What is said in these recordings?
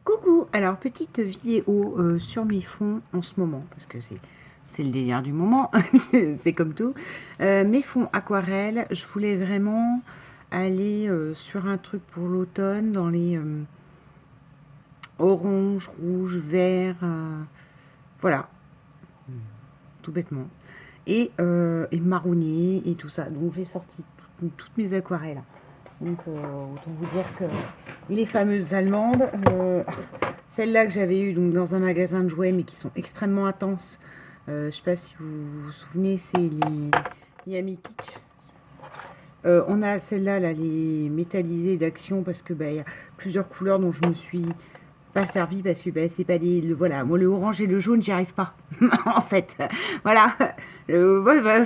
Coucou, alors petite vidéo sur mes fonds en ce moment, parce que c'est le délire du moment, c'est comme tout. Mes fonds aquarelles, je voulais vraiment aller sur un truc pour l'automne, dans les orange, rouge, vert, voilà, tout bêtement. Et marronnier et tout ça. Donc j'ai sorti toutes mes aquarelles. Donc autant vous dire que les fameuses allemandes, celles-là que j'avais eues donc, dans un magasin de jouets mais qui sont extrêmement intenses. Je ne sais pas si vous vous souvenez, c'est les Miami Kitsch. On a celle-là, là, les métallisées d'action parce que bah, y a plusieurs couleurs dont je me suis pas servi parce que bah, c'est pas des... Voilà, moi le orange et le jaune, j'y arrive pas. En fait, voilà. Voilà,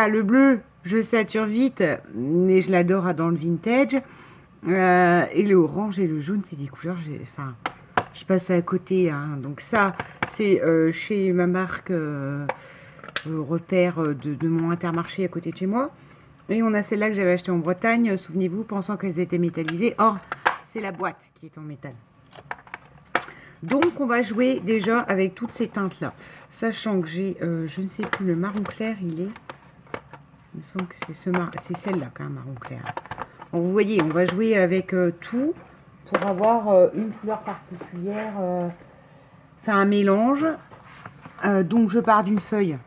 le bleu, je sature vite, mais je l'adore dans le vintage. Et le orange et le jaune, c'est des couleurs, enfin, je passe à côté. Hein. Donc ça, c'est chez ma marque repère de mon Intermarché à côté de chez moi. Et on a celle-là que j'avais achetée en Bretagne, souvenez-vous, pensant qu'elles étaient métallisées. Or, c'est la boîte qui est en métal. Donc, on va jouer déjà avec toutes ces teintes-là. Sachant que j'ai, je ne sais plus, le marron clair, il est... Il me semble que c'est celle-là, quand même, marron clair. Donc, vous voyez, on va jouer avec tout pour avoir une couleur particulière. Enfin, un mélange. Donc, je pars d'une feuille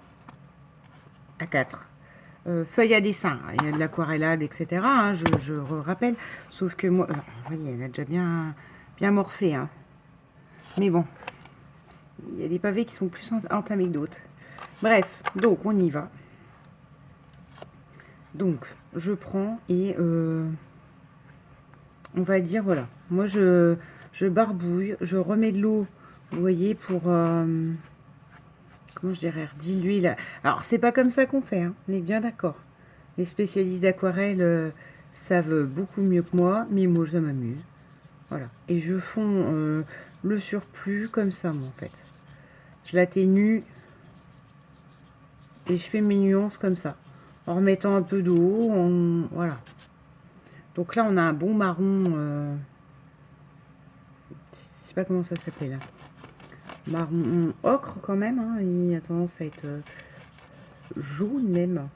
à 4. Feuille à dessin. Il y a de l'aquarellable, etc. Hein, je rappelle. Sauf que moi... Alors, vous voyez, elle a déjà bien morflé. Hein. Mais bon, il y a des pavés qui sont plus entamés que d'autres. Bref, donc on y va. Donc, je prends et on va dire, voilà. Moi, je barbouille, je remets de l'eau, vous voyez, pour, comment je dirais, diluer la... Alors, c'est pas comme ça qu'on fait, hein, on est bien d'accord. Les spécialistes d'aquarelle savent beaucoup mieux que moi, mais moi, ça m'amuse. Voilà. Et je fonds le surplus comme ça, moi, en fait. Je l'atténue et je fais mes nuances comme ça. En remettant un peu d'eau, voilà. Donc là, on a un bon marron. Je sais pas comment ça s'appelle. Marron ocre quand même. Hein, il a tendance à être jaune même.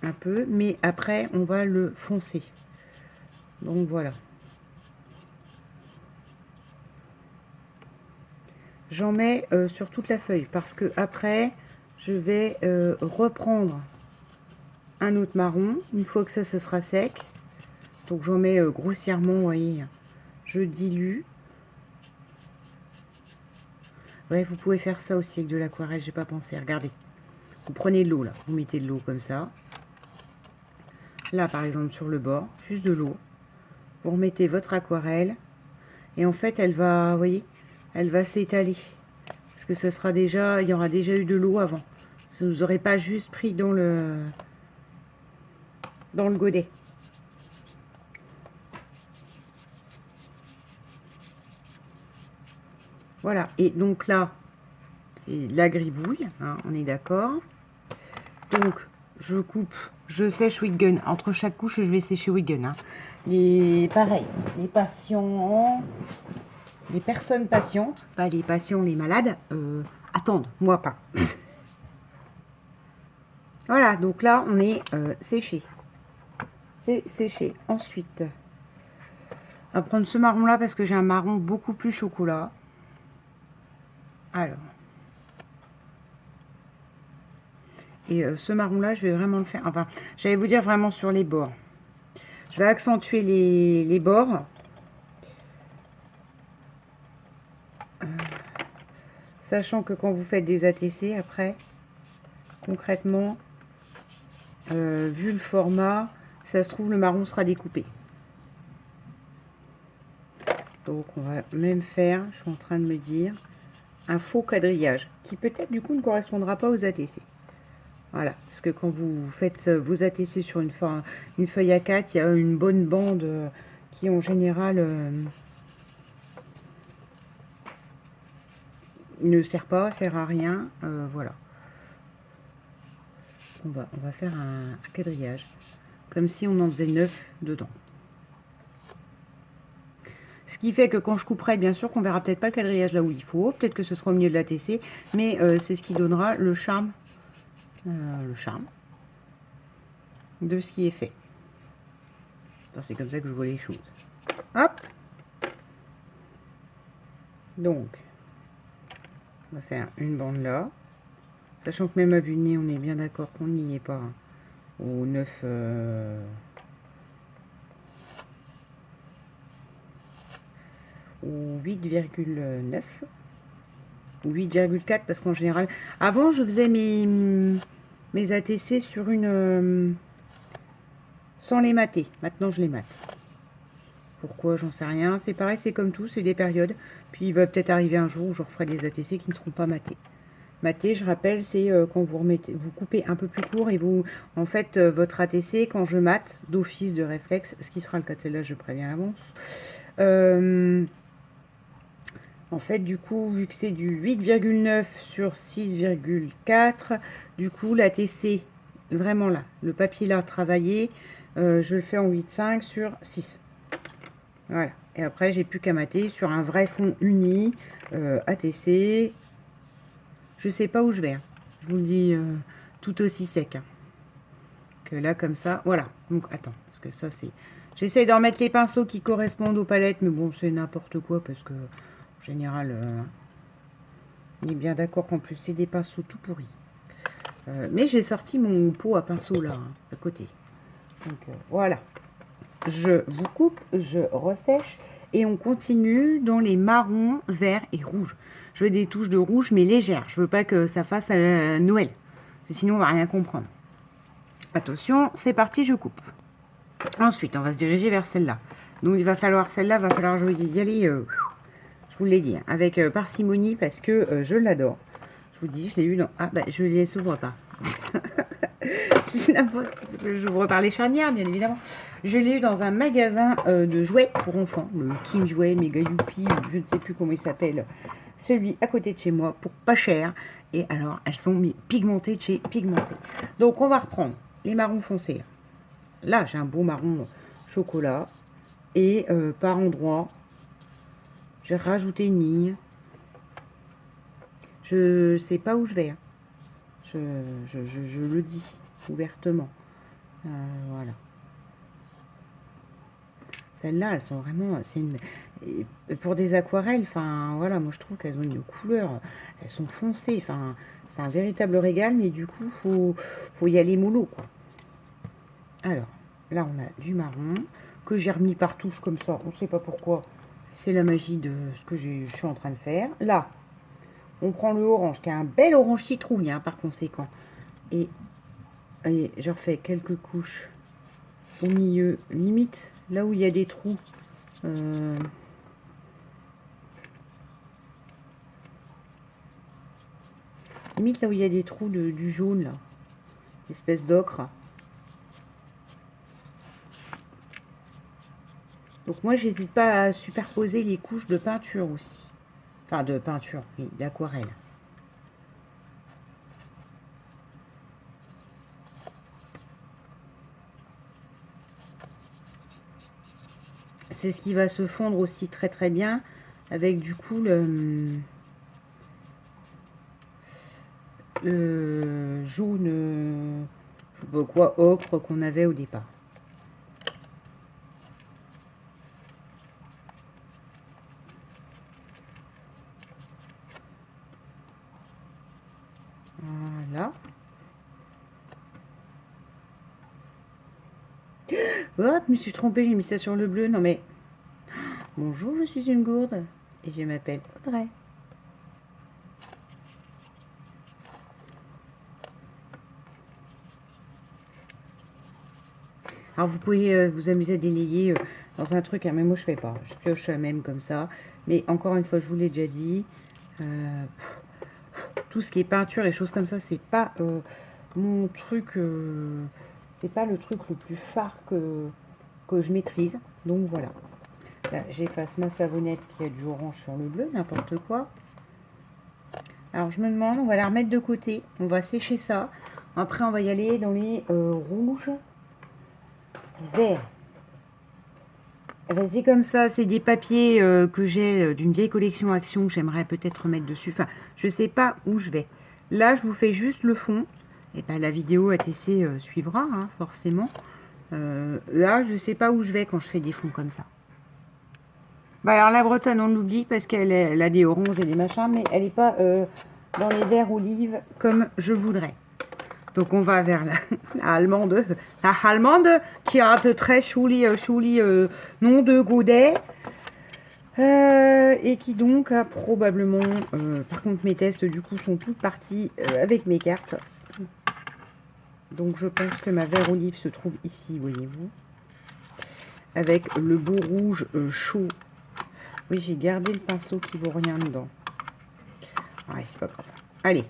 Un peu. Mais après, on va le foncer. Donc voilà. J'en mets sur toute la feuille. Parce que après, je vais reprendre un autre marron. Une fois que ça sera sec. Donc j'en mets grossièrement, vous voyez. Je dilue. Ouais, vous pouvez faire ça aussi avec de l'aquarelle, j'ai pas pensé. Regardez. Vous prenez de l'eau, là. Vous mettez de l'eau comme ça. Là, par exemple, sur le bord, juste de l'eau. Vous remettez votre aquarelle. Et en fait, elle va, vous voyez, elle va s'étaler. Parce que ça sera déjà, il y aura déjà eu de l'eau avant. Ça ne vous aurez pas juste pris dans le godet. Voilà. Et donc là, c'est la gribouille, hein, on est d'accord. Donc, je coupe, je sèche with gun. Entre chaque couche, je vais sécher with gun. Hein. Pareil, les patients, les personnes patientes, pas les patients, les malades, attendent, moi pas. Voilà, donc là, on est séché. C'est séché. Ensuite, on va prendre ce marron-là parce que j'ai un marron beaucoup plus chocolat. Alors. Et ce marron-là, je vais vraiment le faire. Enfin, j'allais vous dire vraiment sur les bords. Je vais accentuer les bords. Sachant que quand vous faites des ATC, après, concrètement, vu le format, ça se trouve, le marron sera découpé. Donc, on va même faire, je suis en train de me dire, un faux quadrillage, qui peut-être, du coup, ne correspondra pas aux ATC. Voilà, parce que quand vous faites vos ATC sur une feuille A4, il y a une bonne bande qui, en général, ne sert à rien. Voilà. On va faire un quadrillage, comme si on en faisait 9 dedans. Ce qui fait que quand je couperai, bien sûr qu'on verra peut-être pas le quadrillage là où il faut. Peut-être que ce sera au milieu de la TC. Mais c'est ce qui donnera le charme de ce qui est fait. C'est comme ça que je vois les choses. Hop. Donc, on va faire une bande là. Sachant que même à vue de nez, on est bien d'accord qu'on n'y est pas au 9... ou 8,9 ou 8,4 parce qu'en général avant je faisais mes ATC sur une sans les mater. Maintenant je les mate. Pourquoi, j'en sais rien. C'est pareil, c'est comme tout, c'est des périodes. Puis il va peut-être arriver un jour où je referai des ATC qui ne seront pas matés. Maté, je rappelle, c'est quand vous remettez, vous coupez un peu plus court et vous, en fait, votre ATC, quand je mate d'office de réflexe, ce qui sera le cas de celle-là, je préviens à l'avance. En fait, du coup, vu que c'est du 8,9 sur 6,4, du coup, l'ATC, vraiment là, le papier là, travaillé, je le fais en 8,5 sur 6. Voilà. Et après, j'ai plus qu'à mater sur un vrai fond uni, ATC. Je sais pas où je vais. Hein. Je vous le dis tout aussi sec. Hein. Que là, comme ça. Voilà. Donc, attends. Parce que ça, c'est... J'essaie d'en mettre les pinceaux qui correspondent aux palettes. Mais bon, c'est n'importe quoi. Parce que, en général, on est bien d'accord qu'en plus, c'est des pinceaux tout pourris. Mais j'ai sorti mon pot à pinceau là, hein, à côté. Donc, voilà. Je vous coupe, je ressèche. Et on continue dans les marrons, verts et rouges. Je veux des touches de rouge, mais légères. Je veux pas que ça fasse à Noël. Sinon, on va rien comprendre. Attention, c'est parti, je coupe. Ensuite, on va se diriger vers celle-là. Donc, il va falloir, celle-là, va falloir y aller, je vous l'ai dit, hein, avec parcimonie, parce que je l'adore. Je vous dis, je l'ai eu dans... Ah, bah, je ne les ouvre pas. J'ouvre par les charnières, bien évidemment. Je l'ai eu dans un magasin de jouets pour enfants, le King Jouet, Mega Youpi, je ne sais plus comment il s'appelle, celui à côté de chez moi, pour pas cher. Et alors, elles sont pigmentées de chez Pigmenté. Donc, on va reprendre les marrons foncés. Là, j'ai un beau marron chocolat. Et par endroit, j'ai rajouté une ligne. Je sais pas où je vais. Hein. Je le dis ouvertement. Voilà. Celles-là, elles sont vraiment... pour des aquarelles, enfin, voilà, moi je trouve qu'elles ont une couleur... Elles sont foncées, enfin, c'est un véritable régal, mais du coup, faut y aller mollo, quoi. Alors, là, on a du marron, que j'ai remis par touche comme ça, on ne sait pas pourquoi. C'est la magie de ce que je suis en train de faire. Là, on prend le orange, qui est un bel orange citrouille, hein, par conséquent. Et je refais quelques couches au milieu, limite, là où il y a des trous. Limite là où il y a des trous du jaune, là. Espèce d'ocre. Donc moi, j'hésite pas à superposer les couches de peinture aussi. Enfin, de peinture, oui, d'aquarelle. C'est ce qui va se fondre aussi très très bien avec du coup le jaune, je sais pas quoi, ocre qu'on avait au départ. Voilà. Hop, je me suis trompée, j'ai mis ça sur le bleu. Non mais, bonjour, je suis une gourde et je m'appelle Audrey. Alors vous pouvez vous amuser à délayer dans un truc, hein, mais moi je fais pas. Je pioche même comme ça. Mais encore une fois, je vous l'ai déjà dit, tout ce qui est peinture et choses comme ça, c'est pas mon truc, c'est pas le truc le plus phare que je maîtrise. Donc voilà. Là, j'efface ma savonnette qui a du orange sur le bleu, n'importe quoi. Alors je me demande, on va la remettre de côté. On va sécher ça. Après, on va y aller dans les rouges, les verts. Enfin, c'est comme ça, c'est des papiers que j'ai d'une vieille collection Action que j'aimerais peut-être mettre dessus. Enfin, je sais pas où je vais. Là, je vous fais juste le fond. Et ben, la vidéo ATC suivra, hein, forcément. Là, je sais pas où je vais quand je fais des fonds comme ça. Bah alors, la bretonne, on l'oublie parce elle a des oranges et des machins, mais elle n'est pas dans les verts olives comme je voudrais. Donc, on va vers la allemande. La allemande qui a de très joli nom de godet. Et qui donc a probablement... par contre, mes tests, du coup, sont toutes parties avec mes cartes. Donc, je pense que ma vert olive se trouve ici, voyez-vous. Avec le beau rouge chaud. Oui, j'ai gardé le pinceau qui vaut rien dedans. Ouais, c'est pas grave. Allez.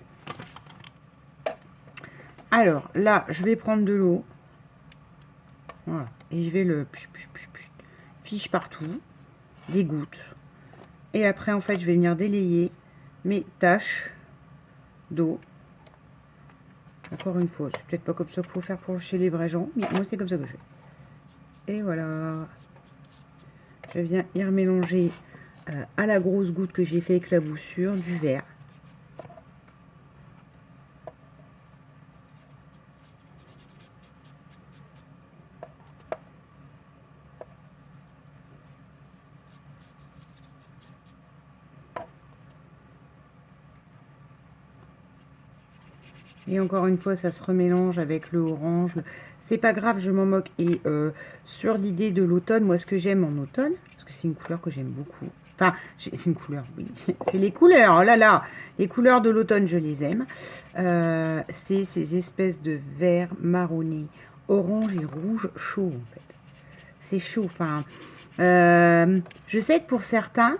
Alors, là, je vais prendre de l'eau. Voilà. Et je vais le fiche partout. Des gouttes. Et après, en fait, je vais venir délayer mes taches d'eau. Encore une fois, c'est peut-être pas comme ça qu'il faut faire pour chez les vrais gens, mais moi, c'est comme ça que je fais. Et voilà. Je viens y remélanger à la grosse goutte que j'ai fait éclaboussure du vert. Et encore une fois, ça se remélange avec le orange. C'est pas grave, je m'en moque. Et sur l'idée de l'automne, moi, ce que j'aime en automne, parce que c'est une couleur que j'aime beaucoup. Enfin, j'ai une couleur, oui. C'est les couleurs, oh là là. Les couleurs de l'automne, je les aime. C'est ces espèces de vert marronné, orange et rouge chaud, en fait. C'est chaud, enfin... je sais que pour certains...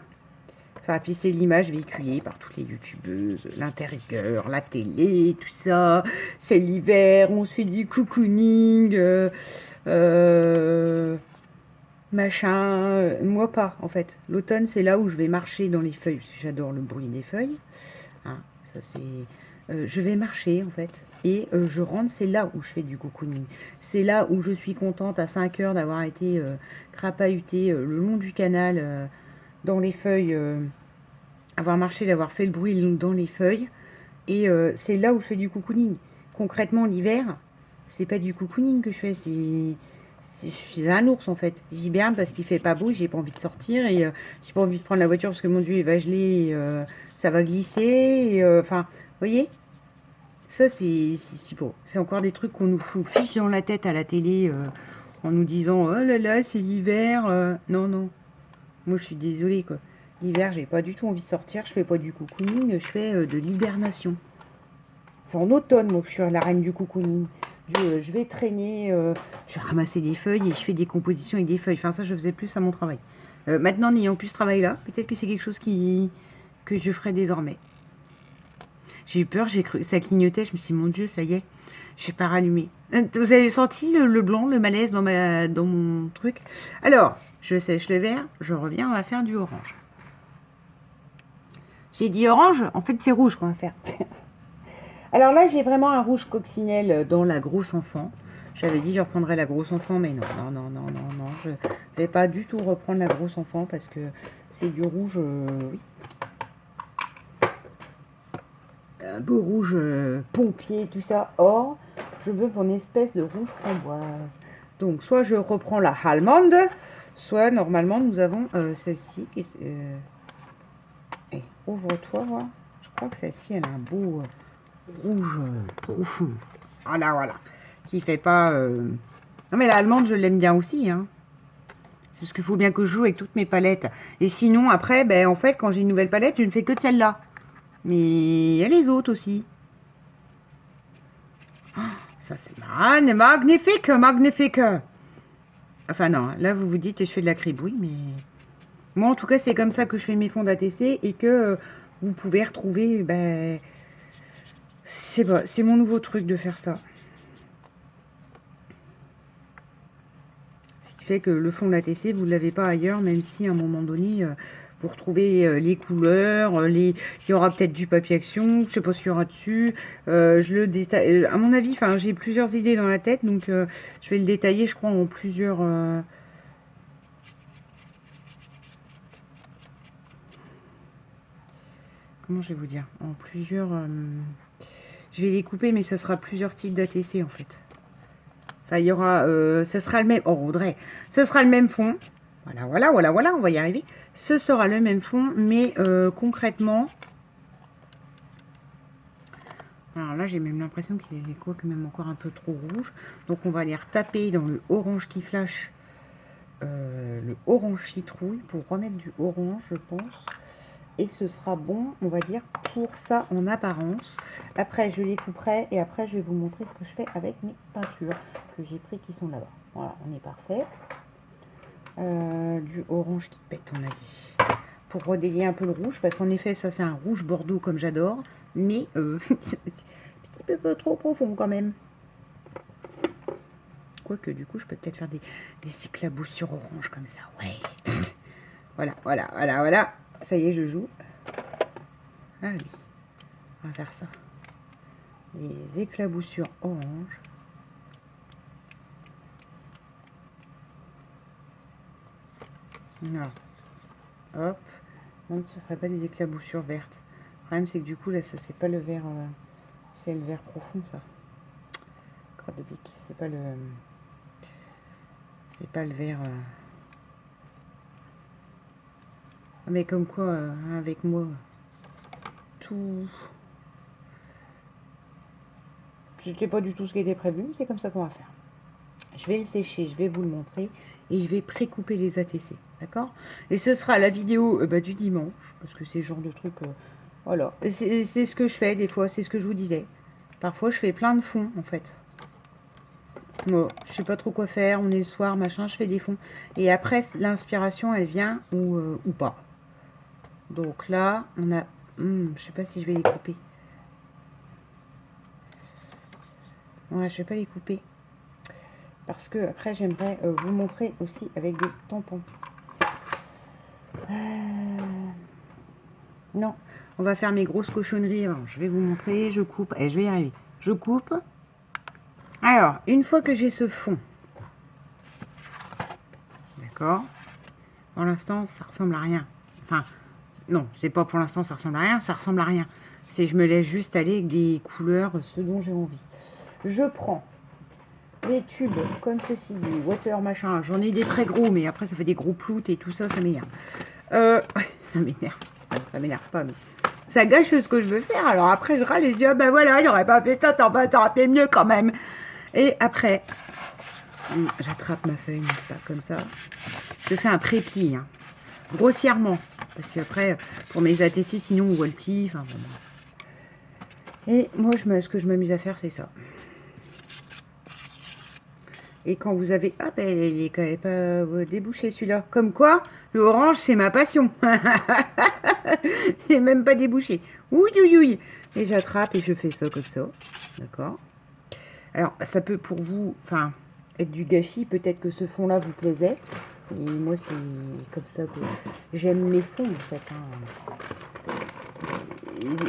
Enfin, puis c'est l'image véhiculée par toutes les youtubeuses, l'intérieur, la télé, tout ça. C'est l'hiver, on se fait du cocooning, machin. Moi pas, en fait. L'automne, c'est là où je vais marcher dans les feuilles, parce que j'adore le bruit des feuilles. Hein, ça c'est... je vais marcher, en fait. Et je rentre, c'est là où je fais du cocooning. C'est là où je suis contente à 5 heures d'avoir été crapahutée le long du canal dans les feuilles, avoir marché, d'avoir fait le bruit dans les feuilles. Et c'est là où je fais du cocooning. Concrètement, l'hiver, c'est pas du cocooning que je fais, je suis un ours en fait. J'hiberne parce qu'il fait pas beau, j'ai pas envie de sortir et j'ai pas envie de prendre la voiture parce que mon Dieu, il va geler, ça va glisser. Enfin, vous voyez, ça c'est beau. C'est encore des trucs qu'on nous fiche dans la tête à la télé en nous disant oh là là, c'est l'hiver. Non, non. Moi, je suis désolée, quoi. L'hiver, j'ai pas du tout envie de sortir. Je fais pas du cocooning, je fais de l'hibernation. C'est en automne, moi, que je suis la reine du cocooning. Je vais traîner, je vais ramasser des feuilles et je fais des compositions avec des feuilles. Enfin, ça, je faisais plus à mon travail. Maintenant, n'ayant plus ce travail-là, peut-être que c'est quelque chose que je ferai désormais. J'ai eu peur, j'ai cru que ça clignotait. Je me suis dit, mon Dieu, ça y est, j'ai pas rallumé. Vous avez senti le blanc, le malaise dans mon truc? Alors, je sèche le vert, je reviens, on va faire du orange. J'ai dit orange, en fait c'est rouge qu'on va faire. Alors là, j'ai vraiment un rouge coccinelle dans la grosse enfant. J'avais dit je reprendrais la grosse enfant, mais non, non, non, non, non, non. Je vais pas du tout reprendre la grosse enfant parce que c'est du rouge, oui. Un beau rouge pompier, tout ça. Or, je veux mon espèce de rouge framboise. Donc, soit je reprends la allemande, soit normalement nous avons celle-ci. Ouvre-toi, voir. Je crois que celle-ci, elle a un beau rouge profond. Voilà, voilà. Qui fait pas... Non, mais la allemande, je l'aime bien aussi. Hein. C'est ce qu'il faut bien que je joue avec toutes mes palettes. Et sinon, après, ben, en fait, quand j'ai une nouvelle palette, je ne fais que de celle-là. Mais il y a les autres aussi. Oh, ça, c'est magnifique, magnifique. Enfin, non, là, vous vous dites, je fais de la cribouille, mais... Moi, en tout cas, c'est comme ça que je fais mes fonds d'ATC et que vous pouvez retrouver... Ben, c'est mon nouveau truc de faire ça. Ce qui fait que le fond d'ATC, vous ne l'avez pas ailleurs, même si à un moment donné, vous retrouvez les couleurs, il y aura peut-être du papier action, je ne sais pas ce qu'il y aura dessus. Je le détaille. À mon avis, j'ai plusieurs idées dans la tête, donc je vais le détailler, je crois, en plusieurs... comment je vais vous dire, en plusieurs... je vais les couper, mais ça sera plusieurs types d'ATC en fait. Enfin, il y aura... ça sera le même... Oh, Audrey, ce sera le même fond. Voilà, voilà, voilà, voilà, on va y arriver. Ce sera le même fond, mais concrètement... Alors là, j'ai même l'impression qu'il y avait quoi, quand même encore un peu trop rouge. Donc, on va aller retaper dans le orange qui flash, le orange citrouille, pour remettre du orange, je pense. Et ce sera bon, on va dire, pour ça en apparence. Après, je les couperai et après, je vais vous montrer ce que je fais avec mes peintures que j'ai pris qui sont là-bas. Voilà, on est parfait. Du orange qui pète, on a dit. Pour redélier un peu le rouge, parce qu'en effet, ça, c'est un rouge bordeaux comme j'adore. Mais, un petit peu trop profond quand même. Quoique, du coup, je peux peut-être faire des éclaboussures orange comme ça. Ouais. Voilà, voilà, voilà, voilà. Ça y est, je joue. Ah oui, on va faire ça. Des éclaboussures orange. Voilà. Hop. On ne se ferait pas des éclaboussures vertes. Le problème, c'est que du coup, là, ça, c'est pas le vert... c'est le vert profond, ça. Crotte de pique. C'est pas le... c'est pas le vert... Mais comme quoi, avec moi, tout... C'était pas du tout ce qui était prévu, c'est comme ça qu'on va faire. Je vais le sécher, je vais vous le montrer et je vais pré-couper les ATC, d'accord? Et ce sera la vidéo du dimanche, parce que c'est le genre de truc, voilà. C'est ce que je fais des fois, c'est ce que je vous disais. Parfois, je fais plein de fonds, en fait. Moi, je sais pas trop quoi faire, on est le soir, machin, je fais des fonds. Et après, l'inspiration, elle vient ou pas. Donc là, on a... je sais pas si je vais les couper. Ouais, je vais pas les couper. Parce que après, j'aimerais vous montrer aussi avec des tampons. Non, on va faire mes grosses cochonneries. Alors, je vais vous montrer, je coupe. Et je vais y arriver. Je coupe. Alors, une fois que j'ai ce fond, d'accord. Pour l'instant, ça ressemble à rien. Enfin, non, c'est pas pour l'instant, ça ressemble à rien. Ça ressemble à rien. C'est je me laisse juste aller avec des couleurs, ce dont j'ai envie. Je prends des tubes comme ceci, du water machin. J'en ai des très gros, mais après ça fait des gros ploutes et tout ça, ça m'énerve. Ça m'énerve. Ça m'énerve pas, mais ça gâche ce que je veux faire. Alors après, je râle et je dis, ah ben voilà, j'aurais pas fait ça, t'aurais fait mieux quand même. Et après, j'attrape ma feuille, n'est-ce pas, comme ça. Je fais un pré-pli, hein, grossièrement. Parce qu'après, pour mes ATC, sinon on voit le pli. Enfin, bon. Et moi, ce que je m'amuse à faire, c'est ça. Et quand vous avez... Ah, ben, il est quand même pas débouché, celui-là. Comme quoi, le orange, c'est ma passion. C'est même pas débouché. Ouïe, ouïe, ouïe. Et j'attrape et je fais ça comme ça. D'accord. Alors, ça peut pour vous... Enfin, être du gâchis. Peut-être que ce fond-là vous plaisait. Et moi, c'est comme ça que j'aime mes fonds, en fait. Hein.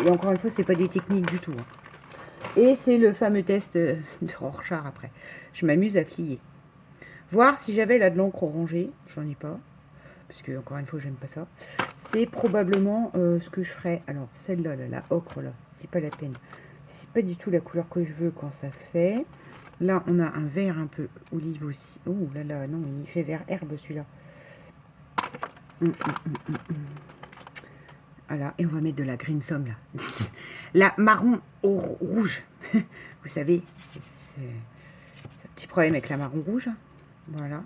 Et encore une fois, c'est pas des techniques du tout. Hein. Et c'est le fameux test de Rorschach après. Je m'amuse à plier. Voir si j'avais là de l'encre orangée. J'en ai pas. Parce que, encore une fois, j'aime pas ça. C'est probablement ce que je ferais. Alors, celle-là, la ocre, là, c'est pas la peine. C'est pas du tout la couleur que je veux quand ça fait. Là, on a un vert un peu olive aussi. Oh là là, non, il fait vert herbe celui-là. Voilà, et on va mettre de la Grimsom là. La marron au rouge. Vous savez, c'est un petit problème avec la marron rouge. Voilà.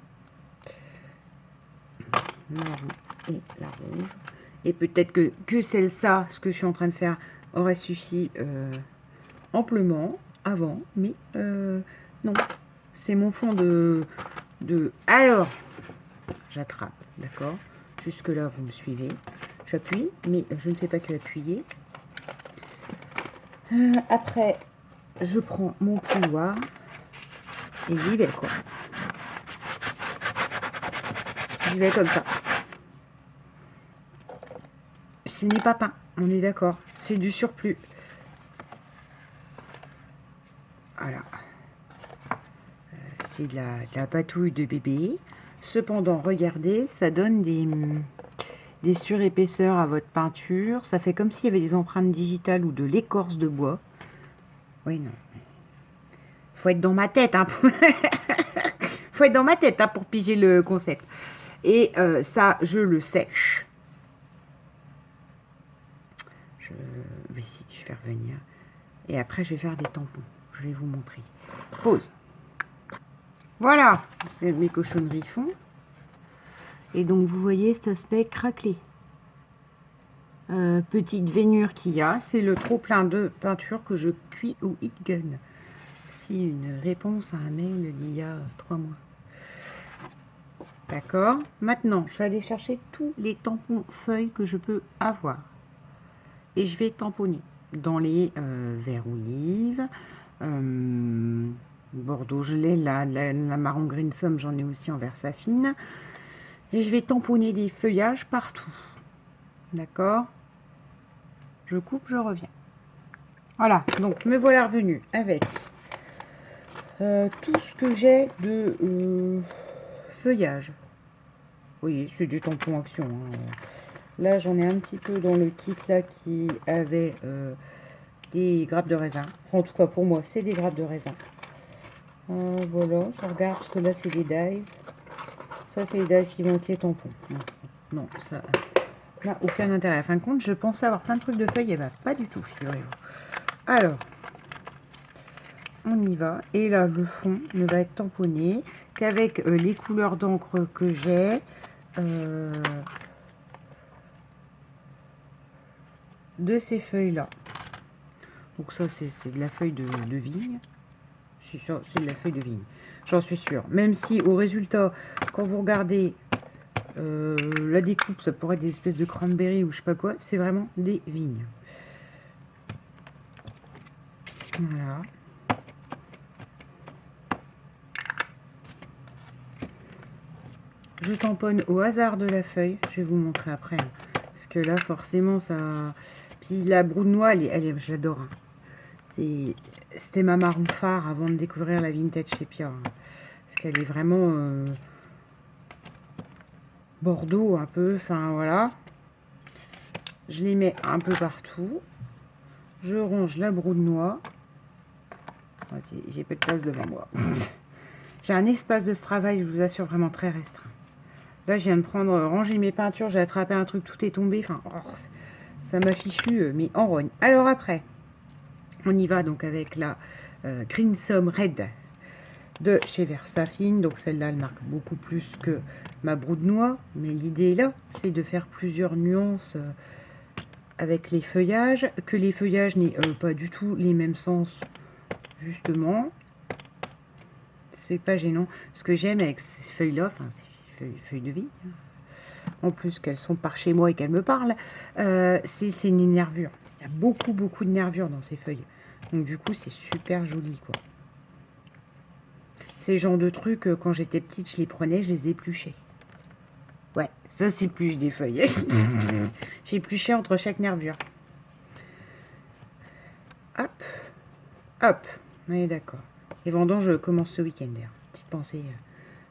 Marron et la rouge. Et peut-être que celle-là, ce que je suis en train de faire, aurait suffi amplement avant. Mais non, c'est mon fond de... Alors, j'attrape, d'accord. Jusque là, vous me suivez. J'appuie, mais je ne fais pas que appuyer. Après, je prends mon couloir et j'y vais, quoi. J'y vais comme ça. Ce n'est pas peint, on est d'accord. C'est du surplus. Voilà. C'est de la patouille de bébé. Cependant, regardez, ça donne des surépaisseurs à votre peinture. Ça fait comme s'il y avait des empreintes digitales ou de l'écorce de bois. Oui, non. Faut être dans ma tête, hein. Faut être dans ma tête, hein, pour piger le concept. Et ça, je le sèche. Je vais revenir. Et après, je vais faire des tampons. Je vais vous montrer. Pause. Voilà, mes cochonneries font. Et donc, vous voyez cet aspect craquelé. Petite veinure qu'il y a, c'est le trop plein de peinture que je cuis au heat gun. Si une réponse à un mail d'il y a 3 mois. D'accord. Maintenant, je vais aller chercher tous les tampons feuilles que je peux avoir. Et je vais tamponner dans les verts olives. Bordeaux, je l'ai là. La marron green somme, j'en ai aussi en Versafine. Et je vais tamponner des feuillages partout. D'accord. Je coupe, je reviens. Voilà, donc me voilà revenu avec tout ce que j'ai de feuillage. Oui, c'est du tampon action. Hein. Là, j'en ai un petit peu dans le kit là qui avait des grappes de raisin. Enfin, en tout cas, pour moi, c'est des grappes de raisin. Voilà, je regarde parce que là, c'est des dies. Ça, c'est les dies qui vont être les tampons. Non, ça n'a aucun intérêt. En fin de compte, je pensais avoir plein de trucs de feuilles. Et bien, pas du tout, figurez-vous. Alors, on y va. Et là, le fond ne va être tamponné qu'avec les couleurs d'encre que j'ai. De ces feuilles-là. Donc ça, c'est de la feuille de vigne. C'est ça, c'est de la feuille de vigne. J'en suis sûre. Même si, au résultat, quand vous regardez la découpe, ça pourrait être des espèces de cranberry ou je sais pas quoi. C'est vraiment des vignes. Voilà. Je tamponne au hasard de la feuille. Je vais vous montrer après. Hein. Parce que là, forcément, ça... Puis la broue de noix, je l'adore. Hein. C'était ma marron phare avant de découvrir la vintage chez Pierre. Hein. Parce qu'elle est vraiment Bordeaux un peu. Enfin, voilà. Je les mets un peu partout. Je range la broue de noix. J'ai peu de place devant moi. J'ai un espace de travail, je vous assure, vraiment très restreint. Là, je viens de ranger mes peintures. J'ai attrapé un truc, tout est tombé. Enfin, ça m'a fichu, mais en rogne. Alors après, on y va donc avec la Green Somme Red de chez Versafine. Donc celle-là, elle marque beaucoup plus que ma broue de noix. Mais l'idée là, c'est de faire plusieurs nuances avec les feuillages. Que les feuillages n'aient pas du tout les mêmes sens, justement. C'est pas gênant. Ce que j'aime avec ces feuilles-là, enfin, ces feuilles de vie, en plus qu'elles sont par chez moi et qu'elles me parlent, c'est une nervure. Il y a beaucoup de nervures dans ces feuilles. Donc du coup, c'est super joli, quoi. Ces genres de trucs, quand j'étais petite, je les prenais, je les épluchais. Ouais, ça s'épluche des feuilles. J'épluchais entre chaque nervure. Hop, hop, on est d'accord. Les vendanges commencent ce week-end, d'ailleurs. Petite pensée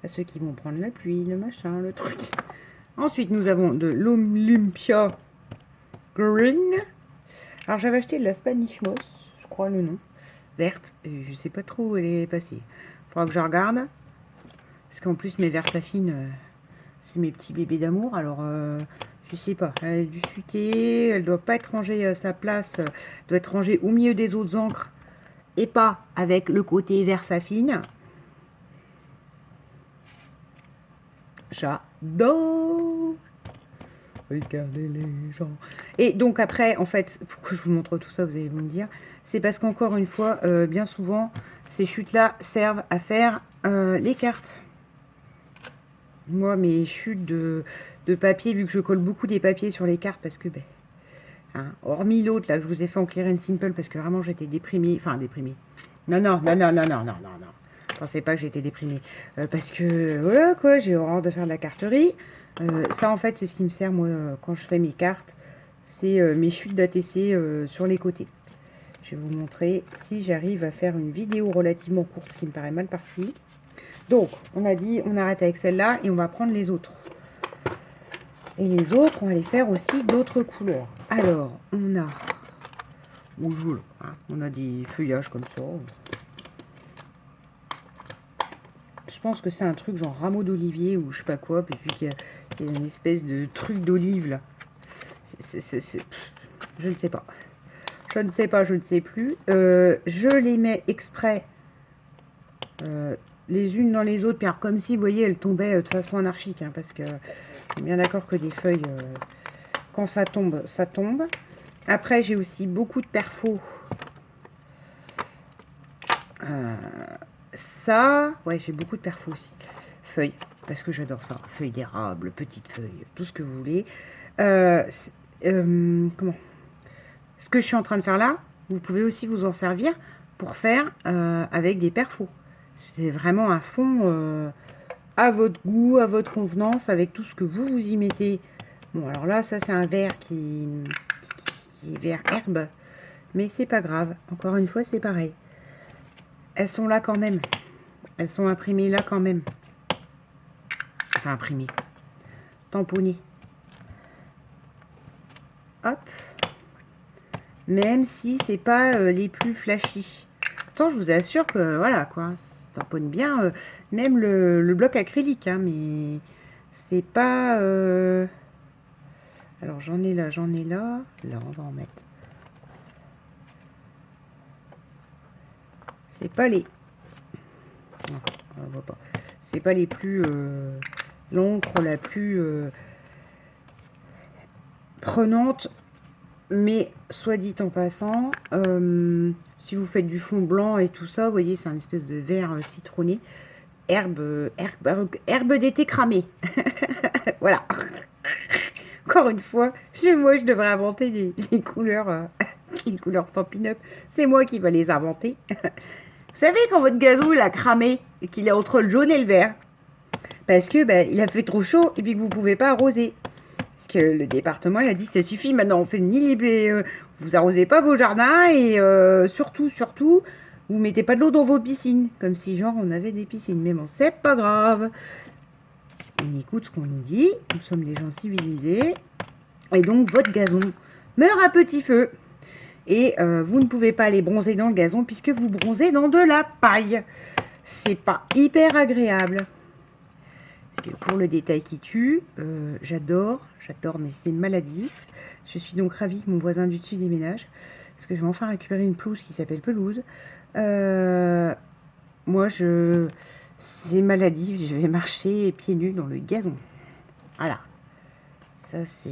à ceux qui vont prendre la pluie, le machin, le truc. Ensuite, nous avons de l'Olympia Green. Alors, j'avais acheté de la Spanish Moss, je crois le nom, verte. Et je sais pas trop où elle est passée. Il faudra que je regarde. Parce qu'en plus, mes Versafine, c'est mes petits bébés d'amour. Alors, je sais pas. Elle a dû chuter. Elle doit pas être rangée à sa place. Elle doit être rangée au milieu des autres encres. Et pas avec le côté Versafine. J'adore. Regardez les gens. Et donc après, en fait, pourquoi je vous montre tout ça, vous allez vous me dire, c'est parce qu'encore une fois, bien souvent, ces chutes-là servent à faire les cartes. Moi, mes chutes de papier, vu que je colle beaucoup des papiers sur les cartes, parce que, ben, hein, hormis l'autre, là, que je vous ai fait en clear and simple, parce que vraiment, j'étais déprimée. Enfin, déprimée. Non. Je pensais pas que j'étais déprimée. Parce que, voilà, quoi, j'ai horreur de faire de la carterie. Ça, en fait, c'est ce qui me sert, moi, quand je fais mes cartes. C'est mes chutes d'ATC sur les côtés. Je vais vous montrer si j'arrive à faire une vidéo relativement courte, ce qui me paraît mal parti. Donc, on a dit, on arrête avec celle-là et on va prendre les autres. Et les autres, on va les faire aussi d'autres couleurs. Alors, on a... Bonjour, hein, on a des feuillages comme ça. Je pense que c'est un truc genre rameau d'olivier ou je sais pas quoi. Puis vu qu'il y a une espèce de truc d'olive là. Je ne sais pas. Je ne sais pas, je ne sais plus. Je les mets exprès les unes dans les autres. Puis alors, comme si, vous voyez, elles tombaient de façon anarchique. Hein, parce que je suis bien d'accord que des feuilles, quand ça tombe, ça tombe. Après, j'ai aussi beaucoup de perfos. Ça, ouais, j'ai beaucoup de perfos aussi. Feuilles, parce que j'adore ça. Feuilles d'érable, petites feuilles, tout ce que vous voulez. Comment? Ce que je suis en train de faire là, vous pouvez aussi vous en servir pour faire avec des perfos. C'est vraiment un fond à votre goût, à votre convenance, avec tout ce que vous vous y mettez. Bon, alors là, ça c'est un vert qui est vert herbe, mais c'est pas grave. Encore une fois, c'est pareil. Elles sont là quand même. Elles sont imprimées là quand même. Enfin, imprimées. Tamponnées. Hop. Même si c'est pas les plus flashy. Pourtant, je vous assure que, voilà, quoi. Ça tamponne bien. Même le bloc acrylique, hein, mais c'est pas... Alors, j'en ai là, j'en ai là. Là, on va en mettre. C'est pas les... Non, on voit pas. C'est pas les plus... L'encre la plus prenante. Mais, soit dit en passant, si vous faites du fond blanc et tout ça, vous voyez, c'est un espèce de vert citronné. Herbe d'été cramée. Voilà. Encore une fois, moi, je devrais inventer des couleurs, des couleurs Stampin' Up. C'est moi qui vais les inventer. Vous savez, quand votre gazon, il a cramé, et qu'il est entre le jaune et le vert, parce que il a fait trop chaud et puis que vous ne pouvez pas arroser. Que le département il a dit ça suffit maintenant, on fait ni les vous arrosez pas vos jardins et surtout vous mettez pas de l'eau dans vos piscines, comme si genre on avait des piscines. Mais bon, c'est pas grave, on écoute ce qu'on nous dit, nous sommes des gens civilisés et donc votre gazon meurt à petit feu et vous ne pouvez pas aller bronzer dans le gazon puisque vous bronzez dans de la paille. C'est pas hyper agréable. Parce que pour le détail qui tue, j'adore, mais c'est maladif. Je suis donc ravie que mon voisin du dessus déménage, parce que je vais enfin récupérer une pelouse qui s'appelle pelouse. Moi, c'est maladif, je vais marcher pieds nus dans le gazon. Voilà. Ça, c'est...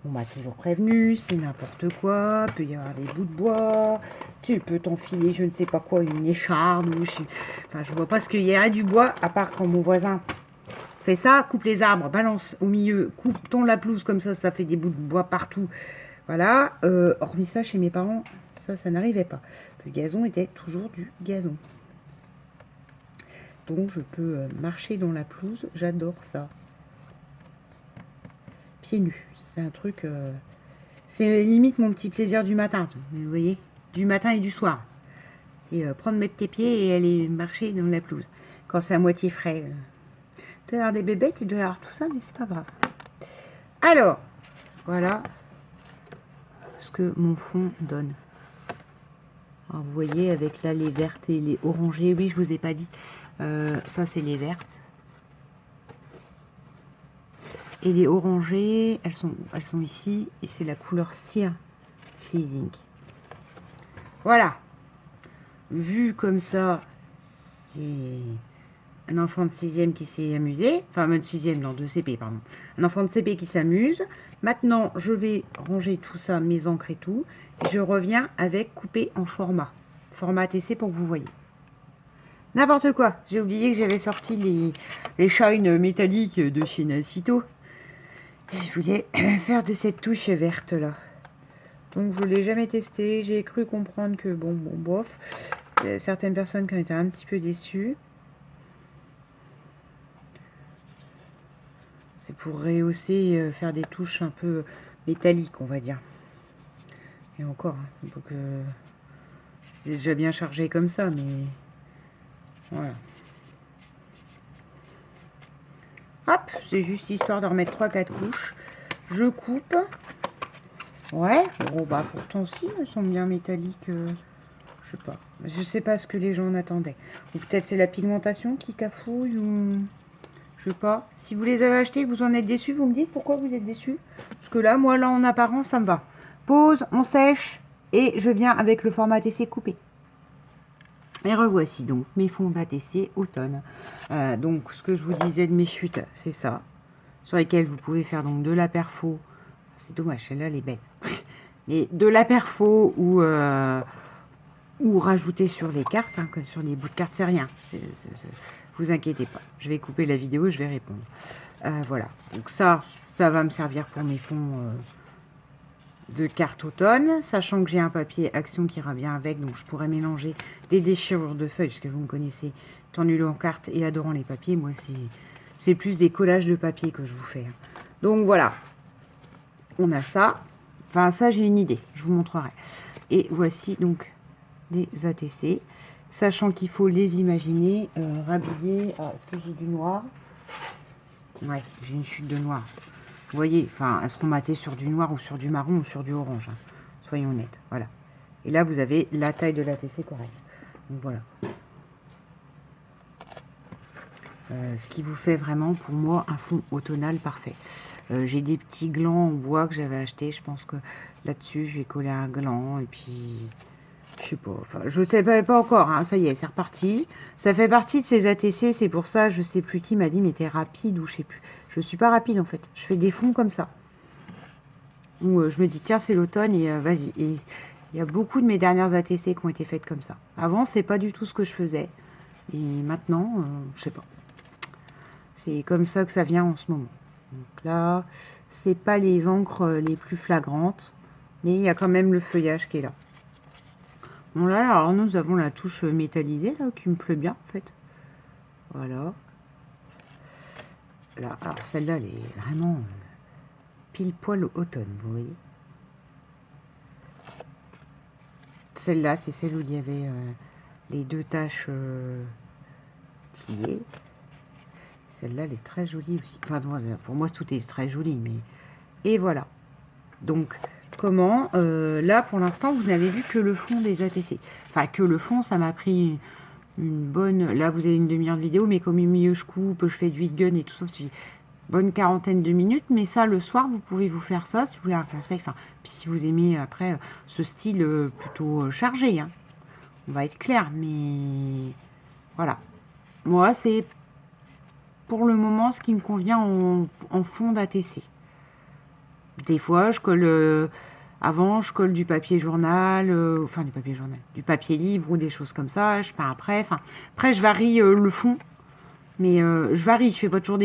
On m'a toujours prévenu, c'est n'importe quoi, il peut y avoir des bouts de bois, tu peux t'enfiler, je ne sais pas quoi, une écharde, ou enfin, je vois pas ce qu'il y a du bois, à part quand mon voisin fait ça, coupe les arbres, balance au milieu, coupe, tond la pelouse comme ça fait des bouts de bois partout. Voilà, hormis ça, chez mes parents, ça n'arrivait pas. Le gazon était toujours du gazon. Donc, je peux marcher dans la pelouse, j'adore ça. Pieds nus, c'est un truc... c'est limite mon petit plaisir du matin, vous voyez, du matin et du soir. C'est prendre mes petits pieds et aller marcher dans la pelouse. Quand c'est à moitié frais. Il doit y avoir des bébêtes, il doit y avoir tout ça, mais c'est pas grave. Alors, voilà ce que mon fond donne. Alors, vous voyez, avec là les vertes et les orangées. Oui, je vous ai pas dit. Ça, c'est les vertes. Et les orangées, elles sont ici. Et c'est la couleur cire Freezing. Voilà. Vu comme ça, c'est un enfant de 6e qui s'est amusé. Enfin, de 6e, non, de CP, pardon. Un enfant de CP qui s'amuse. Maintenant, je vais ranger tout ça, mes encres et tout. Et je reviens avec coupé en format. Format TC pour que vous voyez. N'importe quoi. J'ai oublié que j'avais sorti les shines métalliques de chez Nacito. Je voulais faire de cette touche verte là. Donc je ne l'ai jamais testé. J'ai cru comprendre que bon, bof. Certaines personnes qui ont été un petit peu déçues. C'est pour rehausser, faire des touches un peu métalliques, on va dire. Et encore, hein, donc, c'est déjà bien chargé comme ça, mais voilà. Hop, c'est juste histoire de remettre 3-4 couches. Je coupe. Ouais, bon bah pourtant si, elles sont bien métalliques. Je sais pas. Je sais pas ce que les gens en attendaient. Ou peut-être c'est la pigmentation qui cafouille ou... Je sais pas. Si vous les avez achetés, vous en êtes déçus, vous me dites pourquoi vous êtes déçus. Parce que là, moi, là, en apparence, ça me va. Pause, on sèche et je viens avec le format ATC coupé. Et revoici donc mes fonds d'ATC automne. Donc, ce que je vous disais de mes chutes, c'est ça. Sur lesquelles vous pouvez faire donc de la perfo. C'est dommage, celle-là, elle est belle. Mais de la perfo ou rajouter sur les cartes, hein, comme sur les bouts de cartes, c'est rien. Vous inquiétez pas. Je vais couper la vidéo, je vais répondre. Voilà. Donc ça va me servir pour mes fonds de cartes automne, sachant que j'ai un papier Action qui ira bien avec, donc je pourrais mélanger des déchirures de feuilles, parce que vous me connaissez, étant nul en cartes et adorant les papiers, moi c'est plus des collages de papier que je vous fais. Donc voilà, on a ça. Enfin ça j'ai une idée, je vous montrerai. Et voici donc des ATC, sachant qu'il faut les imaginer rhabillés. Ah, est-ce que j'ai du noir? Ouais, j'ai une chute de noir. Vous voyez, enfin, est-ce qu'on matait sur du noir ou sur du marron ou sur du orange, hein, soyons honnêtes, voilà. Et là, vous avez la taille de l'ATC correcte. Donc voilà. Ce qui vous fait vraiment, pour moi, un fond automnal parfait. J'ai des petits glands en bois que j'avais acheté. Je pense que là-dessus, je vais coller un gland. Et puis, je sais pas. Enfin, je ne sais pas encore. Hein, ça y est, c'est reparti. Ça fait partie de ces ATC. C'est pour ça, je sais plus qui m'a dit, mais t'es rapide ou je sais plus. Je suis pas rapide en fait. Je fais des fonds comme ça. Où je me dis, tiens, c'est l'automne et vas-y. Et il y a beaucoup de mes dernières ATC qui ont été faites comme ça. Avant, c'est pas du tout ce que je faisais. Et maintenant, je sais pas. C'est comme ça que ça vient en ce moment. Donc là, c'est pas les encres les plus flagrantes, mais il y a quand même le feuillage qui est là. Bon là, alors nous avons la touche métallisée là qui me plaît bien en fait. Voilà. Là, alors celle-là, elle est vraiment pile poil automne, vous voyez. Celle-là, c'est celle où il y avait les deux taches pliées. Celle-là, elle est très jolie aussi. Enfin, pour moi, tout est très joli, mais... Et voilà. Donc, comment là, pour l'instant, vous n'avez vu que le fond des ATC. Enfin, que le fond, ça m'a pris une bonne... Là, vous avez une demi-heure de vidéo, mais comme au milieu, je coupe, je fais du heat gun et tout ça, c'est bonne quarantaine de minutes. Mais ça, le soir, vous pouvez vous faire ça, si vous voulez un conseil. Enfin, puis si vous aimez, après, ce style plutôt chargé, hein. On va être clair, mais... Voilà. Moi, c'est... pour le moment ce qui me convient en fond d'ATC. Des fois, je colle... avant, je colle du papier journal, enfin du papier journal, du papier livre ou des choses comme ça. Je peins après. Enfin, après, je varie le fond. Mais je varie, je fais pas toujours des